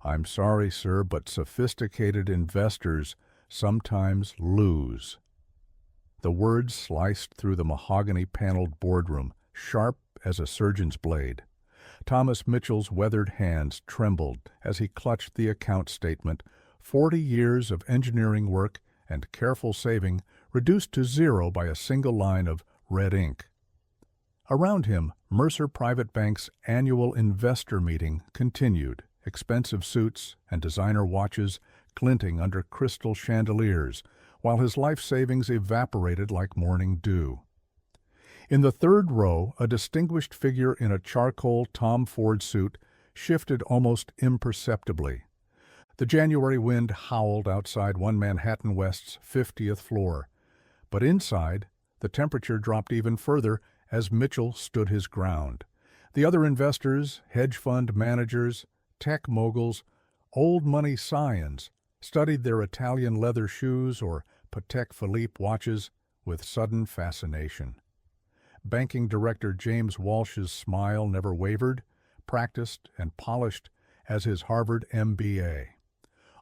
"I'm sorry, sir, but sophisticated investors sometimes lose." The words sliced through the mahogany-paneled boardroom, sharp as a surgeon's blade. Thomas Mitchell's weathered hands trembled as he clutched the account statement, 40 years of engineering work and careful saving reduced to zero by a single line of red ink. Around him, Mercer Private Bank's annual investor meeting continued, expensive suits and designer watches glinting under crystal chandeliers, while his life savings evaporated like morning dew. In the third row, a distinguished figure in a charcoal Tom Ford suit shifted almost imperceptibly. The January wind howled outside One Manhattan West's 50th floor, but inside, the temperature dropped even further as Mitchell stood his ground. The other investors, hedge fund managers, tech moguls, old money scions, studied their Italian leather shoes or Patek Philippe watches with sudden fascination. Banking Director James Walsh's smile never wavered, practiced and polished as his Harvard MBA.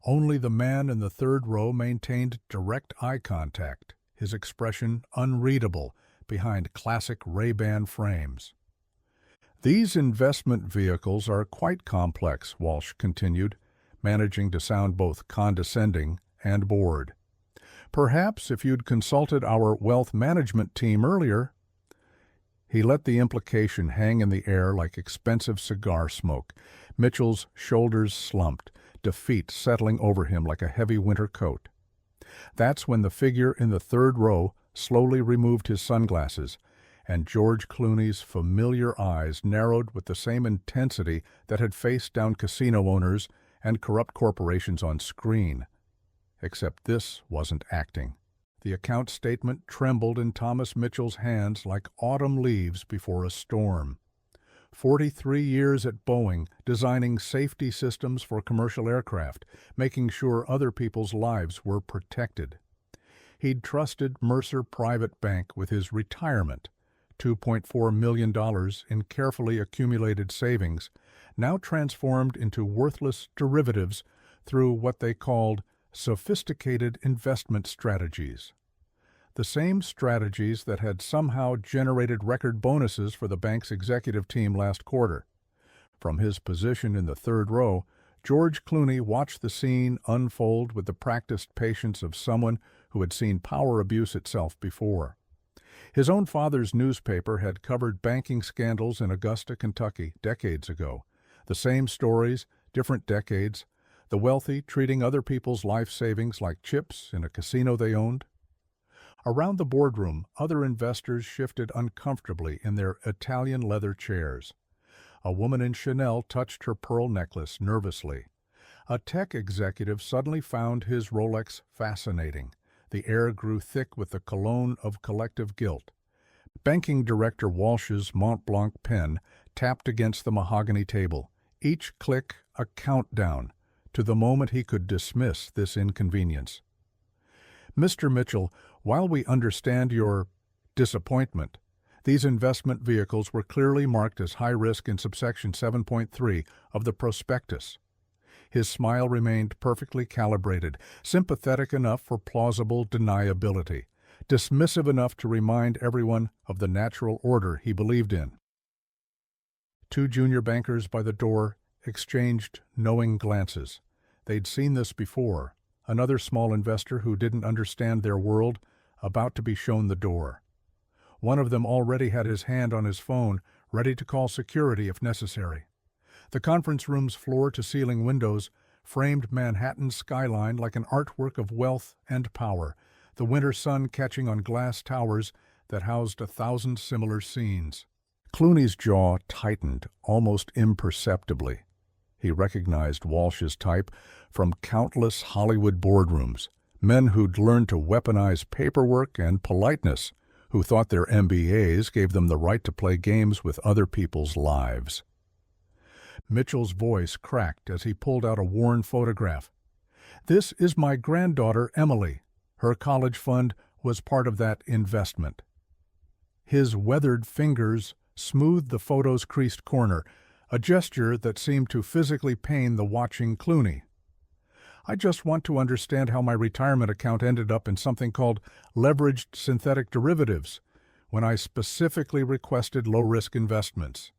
Only the man in the third row maintained direct eye contact, his expression unreadable behind classic Ray-Ban frames. "These investment vehicles are quite complex," Walsh continued, managing to sound both condescending and bored. "Perhaps if you'd consulted our wealth management team earlier—" He let the implication hang in the air like expensive cigar smoke. Mitchell's shoulders slumped, defeat settling over him like a heavy winter coat. That's when the figure in the third row slowly removed his sunglasses, and George Clooney's familiar eyes narrowed with the same intensity that had faced down casino owners and corrupt corporations on screen. Except this wasn't acting. The account statement trembled in Thomas Mitchell's hands like autumn leaves before a storm. 43 years at Boeing, designing safety systems for commercial aircraft, making sure other people's lives were protected. He'd trusted Mercer Private Bank with his retirement, $2.4 million in carefully accumulated savings, now transformed into worthless derivatives through what they called sophisticated investment strategies. The same strategies that had somehow generated record bonuses for the bank's executive team last quarter. From his position in the third row, George Clooney watched the scene unfold with the practiced patience of someone who had seen power abuse itself before. His own father's newspaper had covered banking scandals in Augusta, Kentucky, decades ago. The same stories, different decades, the wealthy treating other people's life savings like chips in a casino they owned. Around the boardroom, other investors shifted uncomfortably in their Italian leather chairs. A woman in Chanel touched her pearl necklace nervously. A tech executive suddenly found his Rolex fascinating. The air grew thick with the cologne of collective guilt. Banking Director Walsh's Mont Blanc pen tapped against the mahogany table, each click a countdown to the moment he could dismiss this inconvenience. "Mr. Mitchell, while we understand your disappointment, these investment vehicles were clearly marked as high risk in subsection 7.3 of the prospectus." His smile remained perfectly calibrated, sympathetic enough for plausible deniability, dismissive enough to remind everyone of the natural order he believed in. Two junior bankers by the door exchanged knowing glances. They'd seen this before, another small investor who didn't understand their world about to be shown the door. One of them already had his hand on his phone, ready to call security if necessary. The conference room's floor-to-ceiling windows framed Manhattan's skyline like an artwork of wealth and power, the winter sun catching on glass towers that housed 1,000 similar scenes. Clooney's jaw tightened almost imperceptibly. He recognized Walsh's type from countless Hollywood boardrooms, men who'd learned to weaponize paperwork and politeness, who thought their MBAs gave them the right to play games with other people's lives. Mitchell's voice cracked as he pulled out a worn photograph. "This is my granddaughter, Emily. Her college fund was part of that investment." His weathered fingers smoothed the photo's creased corner, a gesture that seemed to physically pain the watching Clooney. "I just want to understand how my retirement account ended up in something called leveraged synthetic derivatives, when I specifically requested low-risk investments."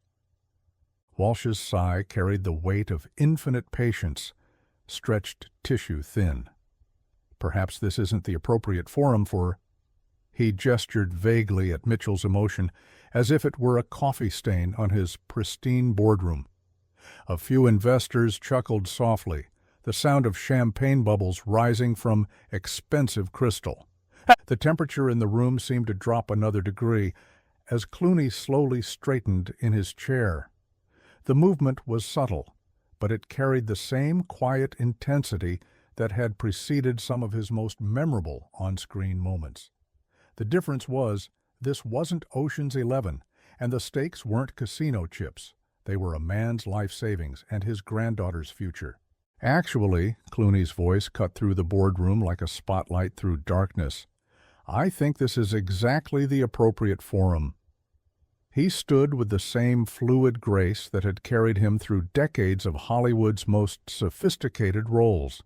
Walsh's sigh carried the weight of infinite patience, stretched tissue thin. "Perhaps this isn't the appropriate forum for—" He gestured vaguely at Mitchell's emotion, as if it were a coffee stain on his pristine boardroom. A few investors chuckled softly, the sound of champagne bubbles rising from expensive crystal. The temperature in the room seemed to drop another degree as Clooney slowly straightened in his chair. The movement was subtle, but it carried the same quiet intensity that had preceded some of his most memorable on-screen moments. The difference was, this wasn't Ocean's 11, and the stakes weren't casino chips. They were a man's life savings and his granddaughter's future. "Actually," Clooney's voice cut through the boardroom like a spotlight through darkness, "I think this is exactly the appropriate forum." He stood with the same fluid grace that had carried him through decades of Hollywood's most sophisticated roles.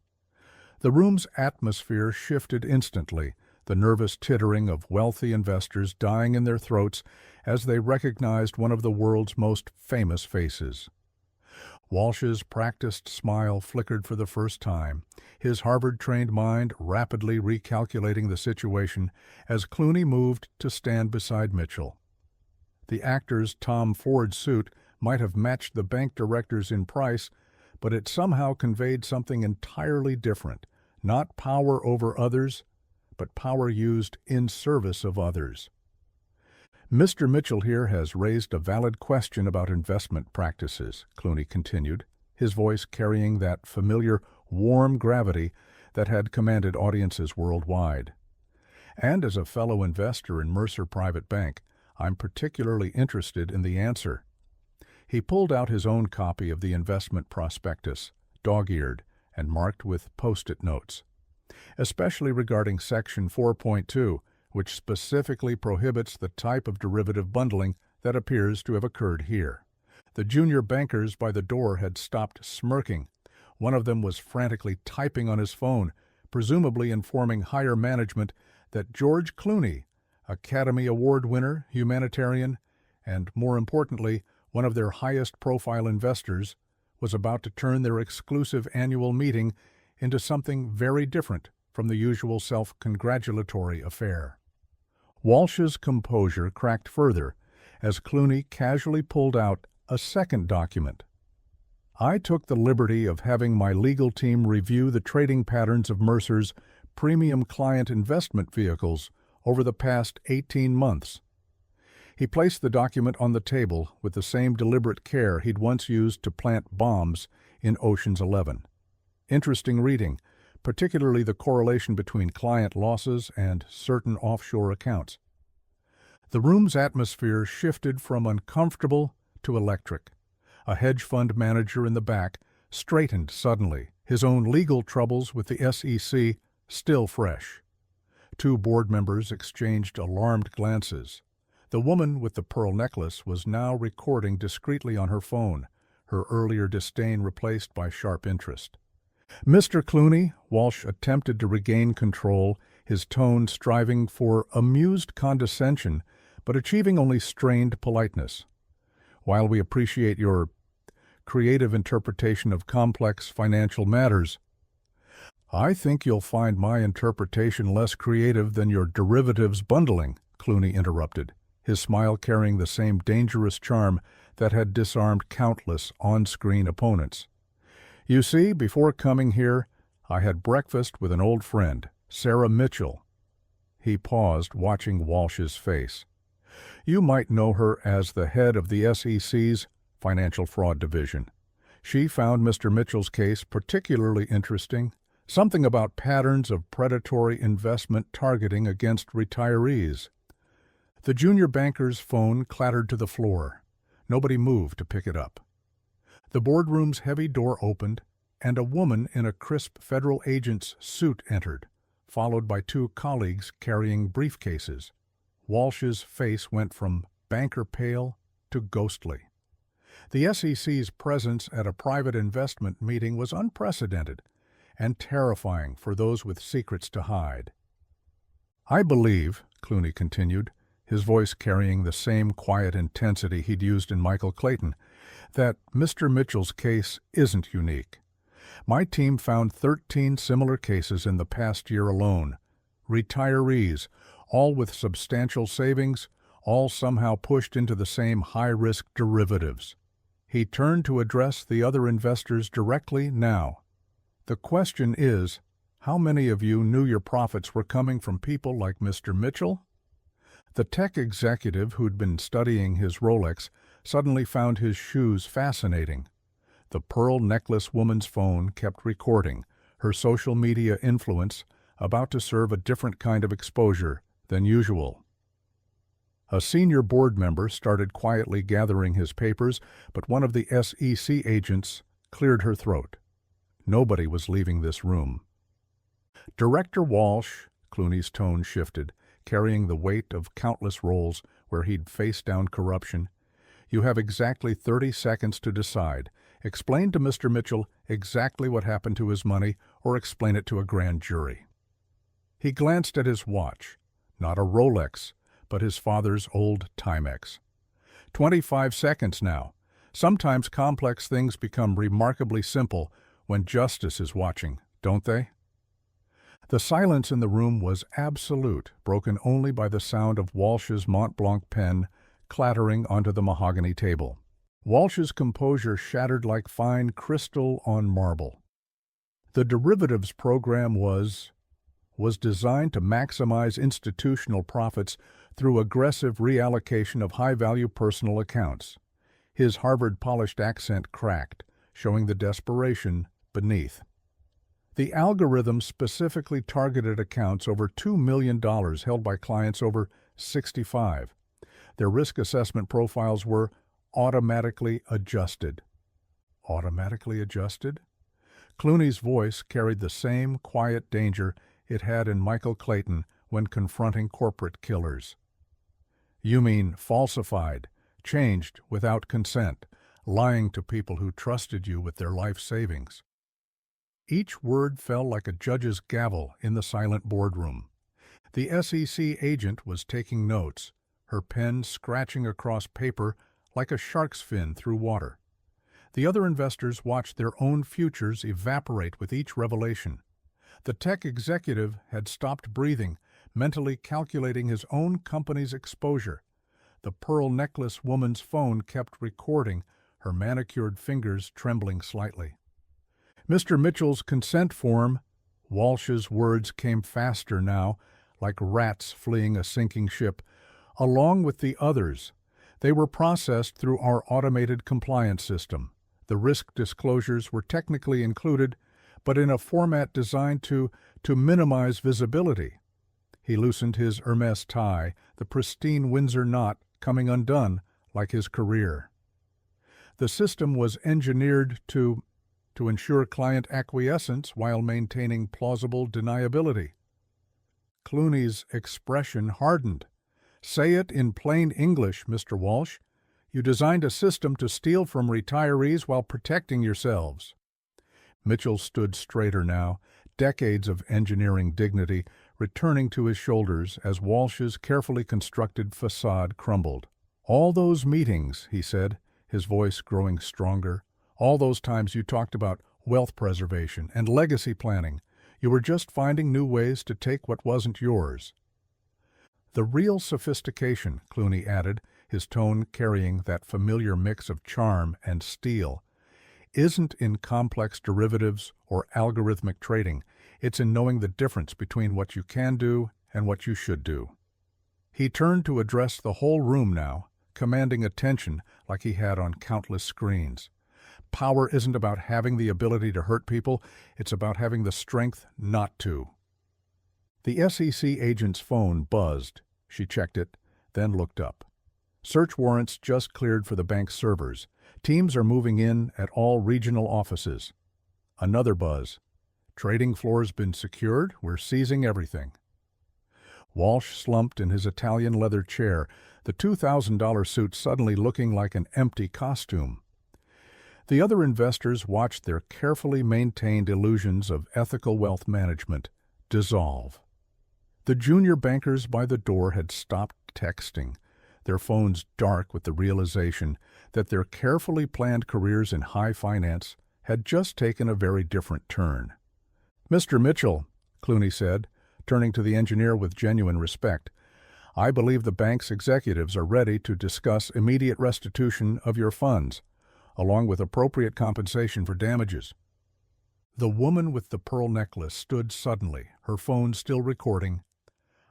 The room's atmosphere shifted instantly, the nervous tittering of wealthy investors dying in their throats as they recognized one of the world's most famous faces. Walsh's practiced smile flickered for the first time, his Harvard-trained mind rapidly recalculating the situation as Clooney moved to stand beside Mitchell. The actor's Tom Ford suit might have matched the bank director's in price, but it somehow conveyed something entirely different, not power over others, but power used in service of others. "Mr. Mitchell here has raised a valid question about investment practices," Clooney continued, his voice carrying that familiar, warm gravity that had commanded audiences worldwide. "And as a fellow investor in Mercer Private Bank, I'm particularly interested in the answer." He pulled out his own copy of the investment prospectus, dog-eared and marked with post-it notes, especially regarding Section 4.2, which specifically prohibits the type of derivative bundling that appears to have occurred here. The junior bankers by the door had stopped smirking. One of them was frantically typing on his phone, presumably informing higher management that George Clooney, Academy Award winner, humanitarian, and, more importantly, one of their highest-profile investors, was about to turn their exclusive annual meeting into something very different from the usual self-congratulatory affair. Walsh's composure cracked further as Clooney casually pulled out a second document. "I took the liberty of having my legal team review the trading patterns of Mercer's premium client investment vehicles over the past 18 months. He placed the document on the table with the same deliberate care he'd once used to plant bombs in Ocean's 11. Interesting reading, particularly the correlation between client losses and certain offshore accounts. The room's atmosphere shifted from uncomfortable to electric. A hedge fund manager in the back straightened suddenly, his own legal troubles with the SEC still fresh. Two board members exchanged alarmed glances. The woman with the pearl necklace was now recording discreetly on her phone, her earlier disdain replaced by sharp interest. "Mr. Clooney," Walsh attempted to regain control, his tone striving for amused condescension, but achieving only strained politeness. "While we appreciate your creative interpretation of complex financial matters, I think you'll find my interpretation less creative than your derivatives bundling," Clooney interrupted, his smile carrying the same dangerous charm that had disarmed countless on-screen opponents. "You see, before coming here, I had breakfast with an old friend, Sarah Mitchell." He paused, watching Walsh's face. "You might know her as the head of the SEC's Financial Fraud Division. She found Mr. Mitchell's case particularly interesting, something about patterns of predatory investment targeting against retirees." The junior banker's phone clattered to the floor. Nobody moved to pick it up. The boardroom's heavy door opened, and a woman in a crisp federal agent's suit entered, followed by two colleagues carrying briefcases. Walsh's face went from banker pale to ghostly. The SEC's presence at a private investment meeting was unprecedented and terrifying for those with secrets to hide. "I believe," Clooney continued, his voice carrying the same quiet intensity he'd used in Michael Clayton, "that Mr. Mitchell's case isn't unique. My team found 13 similar cases in the past year alone. Retirees, all with substantial savings, all somehow pushed into the same high-risk derivatives." He turned to address the other investors directly now. "The question is, how many of you knew your profits were coming from people like Mr. Mitchell?" The tech executive who'd been studying his Rolex suddenly found his shoes fascinating. The pearl necklace woman's phone kept recording, her social media influence about to serve a different kind of exposure than usual. A senior board member started quietly gathering his papers, but one of the SEC agents cleared her throat. Nobody was leaving this room. "Director Walsh," Clooney's tone shifted, carrying the weight of countless roles where he'd faced down corruption, "you have exactly 30 seconds to decide. Explain to Mr. Mitchell exactly what happened to his money, or explain it to a grand jury." He glanced at his watch. Not a Rolex, but his father's old Timex. 25 seconds now. Sometimes complex things become remarkably simple when justice is watching, don't they? The silence in the room was absolute, broken only by the sound of Walsh's Mont Blanc pen clattering onto the mahogany table. Walsh's composure shattered like fine crystal on marble. The derivatives program was designed to maximize institutional profits through aggressive reallocation of high-value personal accounts. His Harvard-polished accent cracked, showing the desperation beneath. The algorithm specifically targeted accounts over $2 million held by clients over 65. Their risk assessment profiles were automatically adjusted. Automatically adjusted? Clooney's voice carried the same quiet danger it had in Michael Clayton when confronting corporate killers. "You mean falsified, changed without consent, lying to people who trusted you with their life savings." Each word fell like a judge's gavel in the silent boardroom. The SEC agent was taking notes, her pen scratching across paper like a shark's fin through water. The other investors watched their own futures evaporate with each revelation. The tech executive had stopped breathing, mentally calculating his own company's exposure. The pearl necklace woman's phone kept recording, her manicured fingers trembling slightly. "Mr. Mitchell's consent form," Walsh's words came faster now, like rats fleeing a sinking ship, "along with the others. They were processed through our automated compliance system. The risk disclosures were technically included, but in a format designed to minimize visibility." He loosened his Hermes tie, the pristine Windsor knot coming undone like his career. "The system was engineered to ensure client acquiescence while maintaining plausible deniability." Clooney's expression hardened. "Say it in plain English, Mr. Walsh. You designed a system to steal from retirees while protecting yourselves." Mitchell stood straighter now, decades of engineering dignity returning to his shoulders as Walsh's carefully constructed facade crumbled. "All those meetings," he said, his voice growing stronger, "all those times you talked about wealth preservation and legacy planning, you were just finding new ways to take what wasn't yours." "The real sophistication," Clooney added, his tone carrying that familiar mix of charm and steel, "isn't in complex derivatives or algorithmic trading. It's in knowing the difference between what you can do and what you should do." He turned to address the whole room now, commanding attention like he had on countless screens. "Power isn't about having the ability to hurt people, it's about having the strength not to." The SEC agent's phone buzzed. She checked it, then looked up. "Search warrants just cleared for the bank's servers. Teams are moving in at all regional offices." Another buzz. "Trading floor's been secured. We're seizing everything." Walsh slumped in his Italian leather chair, the $2,000 suit suddenly looking like an empty costume. The other investors watched their carefully maintained illusions of ethical wealth management dissolve. The junior bankers by the door had stopped texting, their phones dark with the realization that their carefully planned careers in high finance had just taken a very different turn. "Mr. Mitchell," Clooney said, turning to the engineer with genuine respect, "I believe the bank's executives are ready to discuss immediate restitution of your funds, along with appropriate compensation for damages." The woman with the pearl necklace stood suddenly, her phone still recording.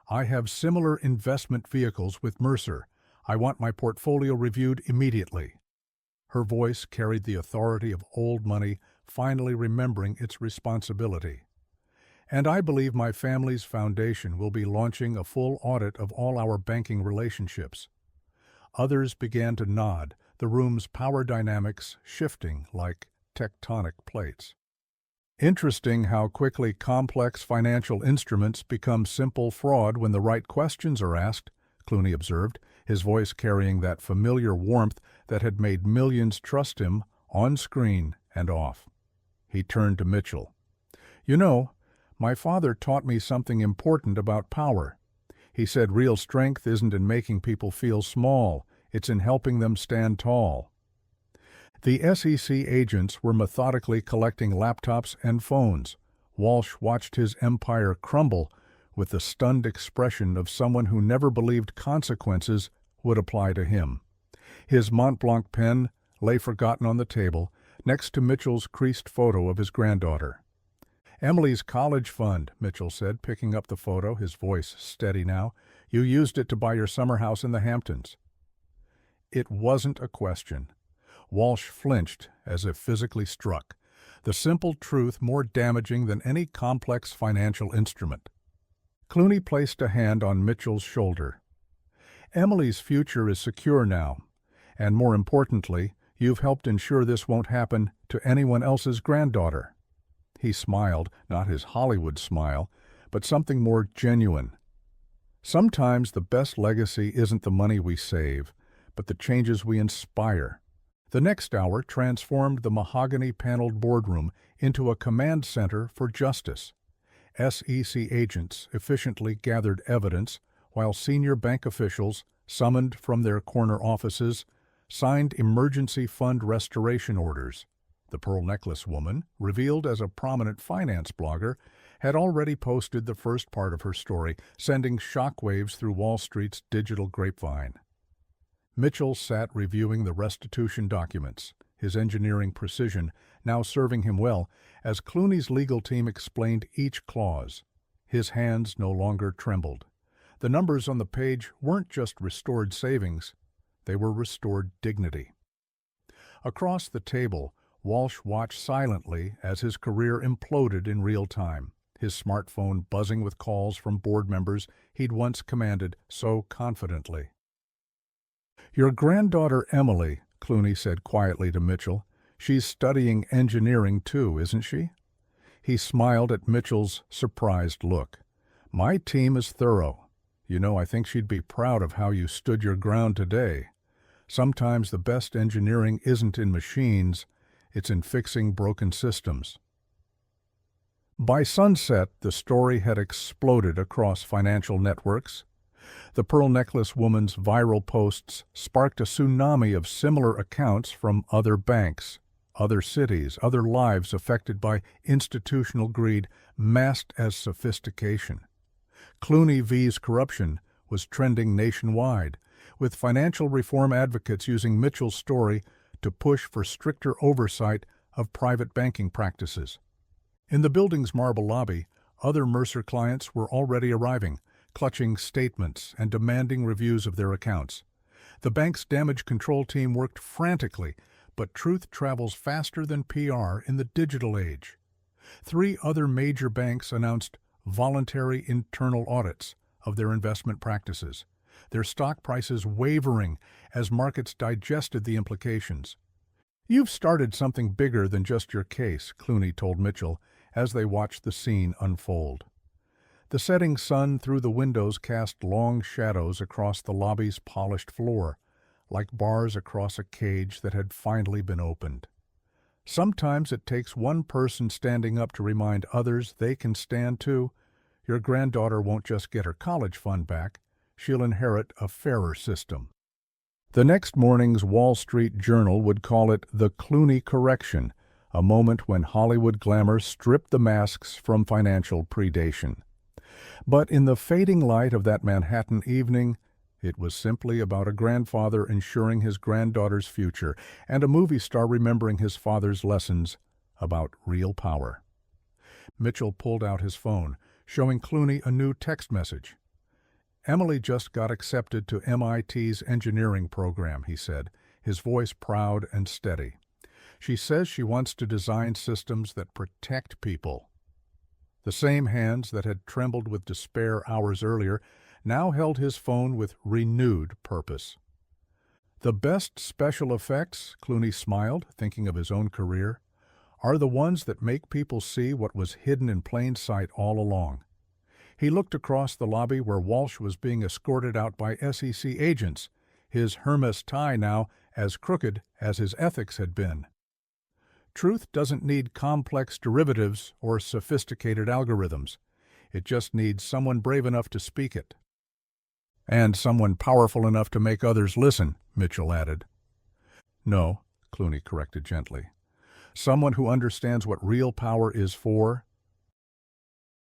"I have similar investment vehicles with Mercer. I want my portfolio reviewed immediately." Her voice carried the authority of old money finally remembering its responsibility. "And I believe my family's foundation will be launching a full audit of all our banking relationships." Others began to nod, the room's power dynamics shifting like tectonic plates. "Interesting how quickly complex financial instruments become simple fraud when the right questions are asked," Clooney observed, his voice carrying that familiar warmth that had made millions trust him on screen and off. He turned to Mitchell. "You know, my father taught me something important about power. He said real strength isn't in making people feel small, it's in helping them stand tall." The SEC agents were methodically collecting laptops and phones. Walsh watched his empire crumble with the stunned expression of someone who never believed consequences would apply to him. His Mont Blanc pen lay forgotten on the table, next to Mitchell's creased photo of his granddaughter. "Emily's college fund," Mitchell said, picking up the photo, his voice steady now. "You used it to buy your summer house in the Hamptons." It wasn't a question. Walsh flinched as if physically struck, the simple truth more damaging than any complex financial instrument. Clooney placed a hand on Mitchell's shoulder. "Emily's future is secure now, and more importantly, you've helped ensure this won't happen to anyone else's granddaughter." He smiled, not his Hollywood smile, but something more genuine. "Sometimes the best legacy isn't the money we save, but the changes we inspire." The next hour transformed the mahogany-paneled boardroom into a command center for justice. SEC agents efficiently gathered evidence, while senior bank officials, summoned from their corner offices, signed emergency fund restoration orders. The pearl necklace woman, revealed as a prominent finance blogger, had already posted the first part of her story, sending shockwaves through Wall Street's digital grapevine. Mitchell sat reviewing the restitution documents, his engineering precision now serving him well, as Clooney's legal team explained each clause. His hands no longer trembled. The numbers on the page weren't just restored savings, they were restored dignity. Across the table, Walsh watched silently as his career imploded in real time, his smartphone buzzing with calls from board members he'd once commanded so confidently. "Your granddaughter Emily," Clooney said quietly to Mitchell, "she's studying engineering too, isn't she?" He smiled at Mitchell's surprised look. "My team is thorough. You know, I think she'd be proud of how you stood your ground today. Sometimes the best engineering isn't in machines, it's in fixing broken systems." By sunset, the story had exploded across financial networks. The pearl necklace woman's viral posts sparked a tsunami of similar accounts from other banks, other cities, other lives affected by institutional greed masked as sophistication. Clooney vs. corruption was trending nationwide, with financial reform advocates using Mitchell's story to push for stricter oversight of private banking practices. In the building's marble lobby, other Mercer clients were already arriving, clutching statements and demanding reviews of their accounts. The bank's damage control team worked frantically, but truth travels faster than PR in the digital age. 3 other major banks announced voluntary internal audits of their investment practices, their stock prices wavering as markets digested the implications. "You've started something bigger than just your case," Clooney told Mitchell as they watched the scene unfold. The setting sun through the windows cast long shadows across the lobby's polished floor, like bars across a cage that had finally been opened. Sometimes it takes one person standing up to remind others they can stand too. Your granddaughter won't just get her college fund back, she'll inherit a fairer system. The next morning's Wall Street Journal would call it the Clooney correction, a moment when Hollywood glamour stripped the masks from financial predation. But in the fading light of that Manhattan evening, it was simply about a grandfather ensuring his granddaughter's future and a movie star remembering his father's lessons about real power. Mitchell pulled out his phone, showing Clooney a new text message. "Emily just got accepted to MIT's engineering program," he said, his voice proud and steady. "She says she wants to design systems that protect people." The same hands that had trembled with despair hours earlier now held his phone with renewed purpose. "The best special effects," Clooney smiled, thinking of his own career, "are the ones that make people see what was hidden in plain sight all along." He looked across the lobby where Walsh was being escorted out by SEC agents, his Hermes tie now as crooked as his ethics had been. Truth doesn't need complex derivatives or sophisticated algorithms. It just needs someone brave enough to speak it. "And someone powerful enough to make others listen," Mitchell added. "No," Clooney corrected gently. "Someone who understands what real power is for